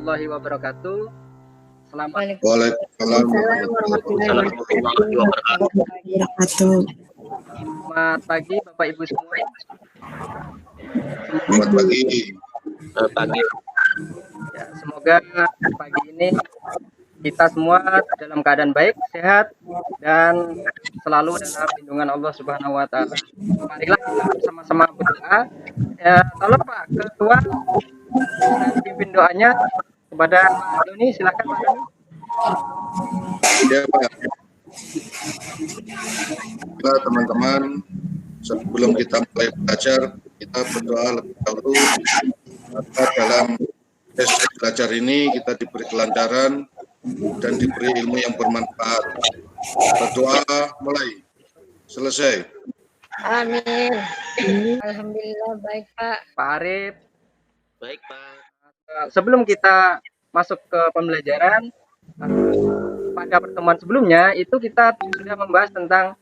warahmatullahi wabarakatuh. Selamat Waalaikumsalam warahmatullahi wabarakatuh. selamat pagi Bapak Ibu semua. Selamat pagi. Ya, semoga pagi ini kita semua dalam keadaan baik, sehat, dan selalu dalam lindungan Allah Subhanahu wa Ta'ala. Marilah kita bersama-sama berdoa. Ya, tolong Pak Ketua pimpin doanya kepada Pak Doni. Silakan Pak Doni. Ya Pak. Nah, teman-teman, sebelum kita mulai belajar, kita berdoa lebih dahulu agar dalam sesi belajar ini kita diberi kelancaran dan diberi ilmu yang bermanfaat. Berdoa mulai. Selesai. Amin. Alhamdulillah baik Pak. Pak Arif. Baik Pak. Sebelum kita masuk ke pembelajaran, pada pertemuan sebelumnya itu kita sudah membahas tentang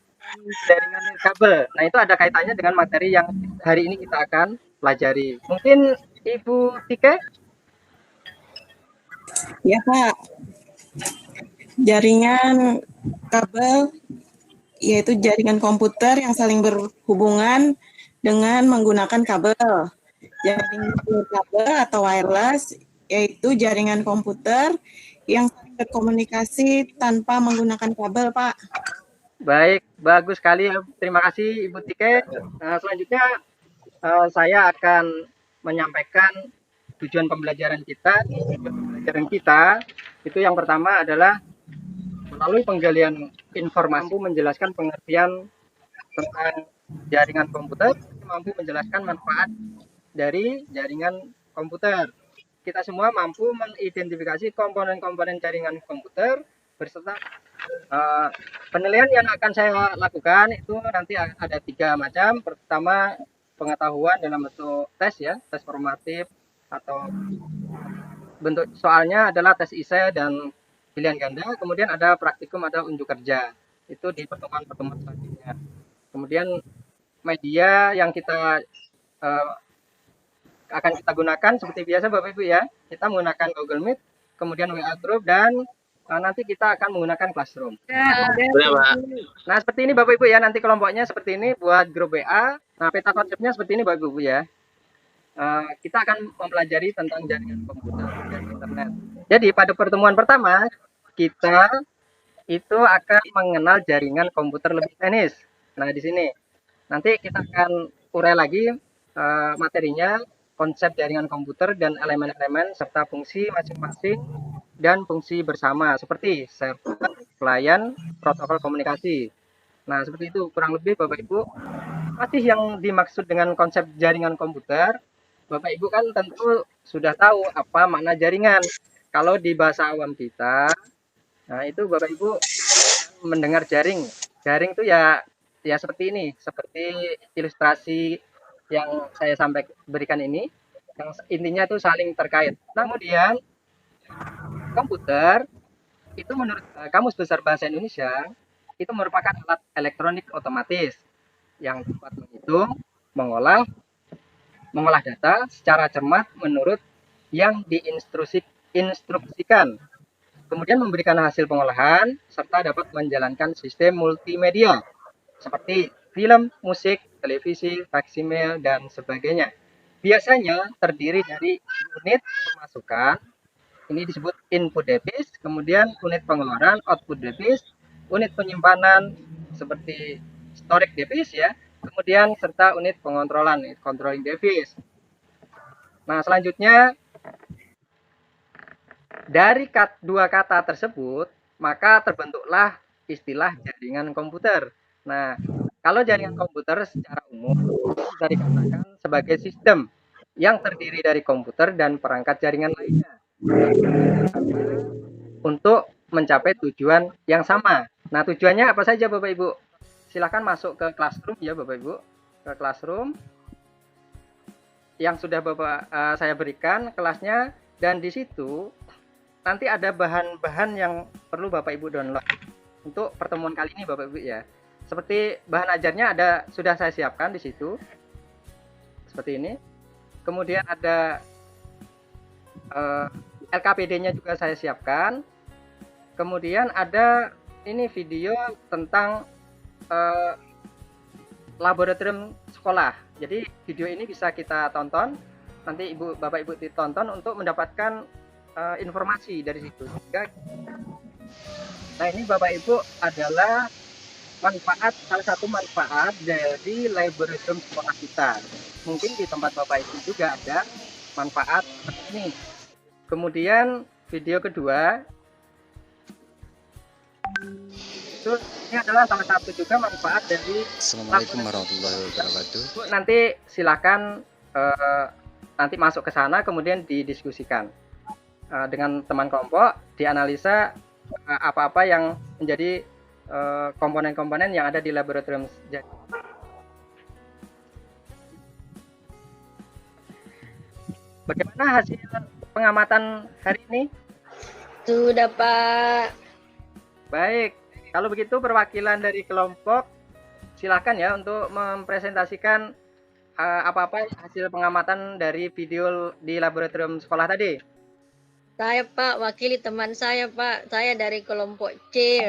jaringan kabel. Nah, itu ada kaitannya dengan materi yang hari ini kita akan pelajari. Mungkin Ibu Tike? Ya Pak, jaringan kabel yaitu jaringan komputer yang saling berhubungan dengan menggunakan kabel. Jaringan kabel atau wireless yaitu jaringan komputer yang saling berkomunikasi tanpa menggunakan kabel, Pak. Baik, bagus sekali ya. Terima kasih Ibu Tike. Selanjutnya saya akan menyampaikan tujuan pembelajaran kita. Itu yang pertama adalah melalui penggalian informasi mampu menjelaskan pengertian tentang jaringan komputer, mampu menjelaskan manfaat dari jaringan komputer. Kita semua mampu mengidentifikasi komponen-komponen jaringan komputer beserta penilaian yang akan saya lakukan itu nanti ada 3 macam. Pertama, pengetahuan dalam bentuk tes ya, tes formatif, atau bentuk soalnya adalah tes esai dan pilihan ganda. Kemudian ada praktikum, ada unjuk kerja. Itu di pertemuan-pertemuan selanjutnya. Kemudian media yang kita akan kita gunakan seperti biasa Bapak Ibu ya. Kita menggunakan Google Meet, kemudian WA Group, dan nanti kita akan menggunakan Classroom. Nah, seperti ini Bapak Ibu ya, nanti kelompoknya seperti ini buat grup WA. Nah, peta konsepnya seperti ini Bapak Ibu ya. Kita akan mempelajari tentang jaringan komputer dan internet. Jadi pada pertemuan pertama kita itu akan mengenal jaringan komputer lebih teknis. Nah, di sini nanti kita akan urai lagi materinya, konsep jaringan komputer dan elemen-elemen serta fungsi masing-masing dan fungsi bersama seperti server, klien, protokol komunikasi. Nah, seperti itu kurang lebih Bapak Ibu. Masih yang dimaksud dengan konsep jaringan komputer, Bapak Ibu kan tentu sudah tahu apa makna jaringan. Kalau di bahasa awam kita, nah itu Bapak Ibu mendengar jaring. Jaring itu ya seperti ini, seperti ilustrasi yang saya berikan ini, yang intinya itu saling terkait. Nah, kemudian komputer itu menurut Kamus Besar Bahasa Indonesia itu merupakan alat elektronik otomatis yang dapat menghitung, mengolah data secara cermat menurut yang diinstruksikan, kemudian memberikan hasil pengolahan serta dapat menjalankan sistem multimedia seperti film, musik, televisi, faksimil, dan sebagainya. Biasanya terdiri dari unit pemasukan, ini disebut input device, kemudian unit pengeluaran output device, unit penyimpanan seperti storage device ya, kemudian serta unit pengontrolan, controlling device. Nah, selanjutnya dari dua kata tersebut maka terbentuklah istilah jaringan komputer. Nah, kalau jaringan komputer secara umum bisa dikatakan sebagai sistem yang terdiri dari komputer dan perangkat jaringan lainnya untuk mencapai tujuan yang sama. Nah, tujuannya apa saja Bapak Ibu? Silakan masuk ke Classroom ya Bapak Ibu, ke Classroom yang sudah saya berikan kelasnya, dan di situ nanti ada bahan-bahan yang perlu Bapak Ibu download untuk pertemuan kali ini Bapak Ibu ya. Seperti bahan ajarnya sudah saya siapkan di situ. Seperti ini. Kemudian ada LKPD-nya juga saya siapkan. Kemudian ada ini video tentang laboratorium sekolah. Jadi video ini bisa kita tonton. Nanti Bapak Ibu ditonton untuk mendapatkan informasi dari situ. Nah, ini Bapak Ibu adalah salah satu manfaat dari laboratorium sekolah kita. Mungkin di tempat Bapak Ibu juga ada manfaat seperti ini. Kemudian video kedua, itu ini adalah salah satu juga manfaat dari Assalamualaikum warahmatullahi wabarakatuh. Nanti silakan nanti masuk ke sana kemudian didiskusikan dengan teman kelompok, dianalisa apa-apa yang menjadi komponen-komponen yang ada di laboratorium. Bagaimana hasil pengamatan hari ini? Sudah, Pak. Baik, kalau begitu perwakilan dari kelompok silakan ya untuk mempresentasikan apa-apa hasil pengamatan dari video di laboratorium sekolah tadi. Saya, Pak, wakili teman saya, Pak. Saya dari kelompok C,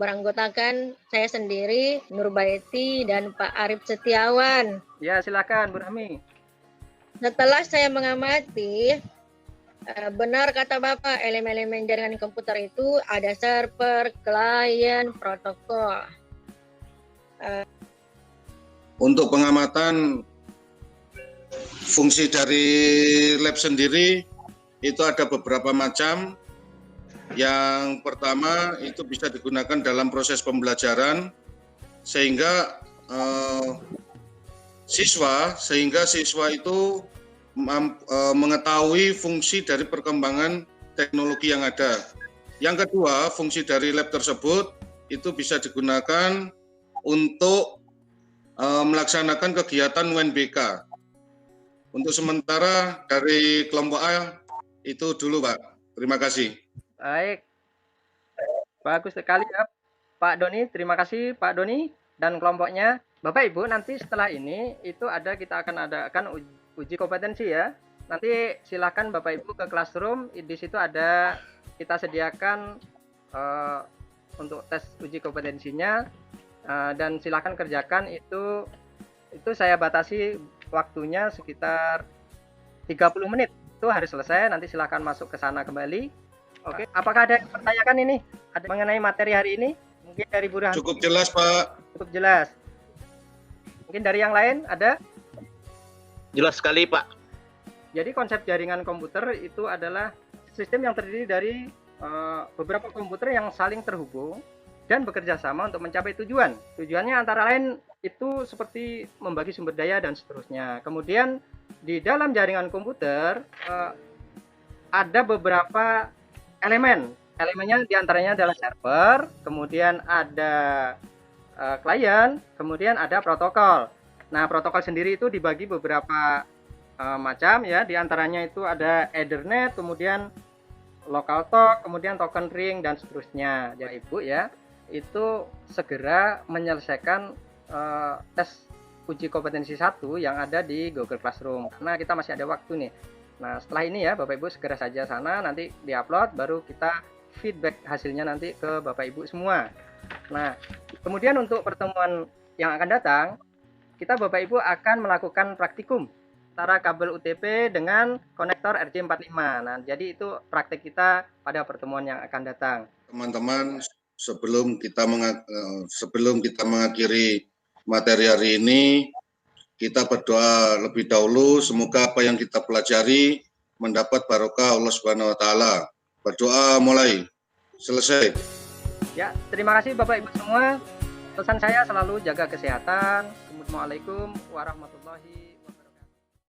beranggotakan saya sendiri, Nurbaiti, dan Pak Arif Setiawan. Ya, silakan Bu Rahmi. Setelah saya mengamati, benar kata Bapak, elemen-elemen jaringan komputer itu ada server, klien, protokol. Untuk pengamatan fungsi dari lab sendiri itu ada beberapa macam. Yang pertama itu bisa digunakan dalam proses pembelajaran sehingga siswa itu mengetahui fungsi dari perkembangan teknologi yang ada. Yang kedua, fungsi dari lab tersebut itu bisa digunakan untuk melaksanakan kegiatan UNBK. Untuk sementara dari kelompok A itu dulu, Pak. Terima kasih. Baik. Bagus sekali ya Pak Doni. Terima kasih Pak Doni dan kelompoknya. Bapak Ibu, nanti setelah ini itu kita akan adakan uji kompetensi ya. Nanti silakan Bapak Ibu ke classroom. Di situ ada kita sediakan untuk tes uji kompetensinya dan silakan kerjakan itu saya batasi waktunya sekitar 30 menit. Itu harus selesai. Nanti silakan masuk ke sana kembali. Oke. Apakah ada yang pertanyakan ini? Ada mengenai materi hari ini? Mungkin dari Bu Rahmi. Cukup jelas, Pak. Cukup jelas. Mungkin dari yang lain ada? Jelas sekali, Pak. Jadi konsep jaringan komputer itu adalah sistem yang terdiri dari beberapa komputer yang saling terhubung dan bekerja sama untuk mencapai tujuan. Tujuannya antara lain itu seperti membagi sumber daya dan seterusnya. Kemudian di dalam jaringan komputer ada beberapa elemen. Elemennya diantaranya adalah server, kemudian ada klien, kemudian ada protokol. Nah, protokol sendiri itu dibagi beberapa macam ya. Diantaranya itu ada Ethernet, kemudian local talk, kemudian token ring dan seterusnya. Jadi Ibu ya, itu segera menyelesaikan tes uji kompetensi 1 yang ada di Google Classroom. Karena kita masih ada waktu nih. Nah, setelah ini ya Bapak Ibu segera saja sana, nanti diupload, baru kita feedback hasilnya nanti ke Bapak Ibu semua. Nah, kemudian untuk pertemuan yang akan datang, kita Bapak Ibu akan melakukan praktikum antara kabel UTP dengan konektor RJ45. Nah, jadi itu praktek kita pada pertemuan yang akan datang. Teman-teman, sebelum kita mengakhiri materi hari ini, kita berdoa lebih dahulu semoga apa yang kita pelajari mendapat barokah Allah Subhanahu wa taala. Berdoa mulai. Selesai. Ya, terima kasih Bapak Ibu semua. Pesan saya selalu jaga kesehatan. Assalamualaikum warahmatullahi wabarakatuh.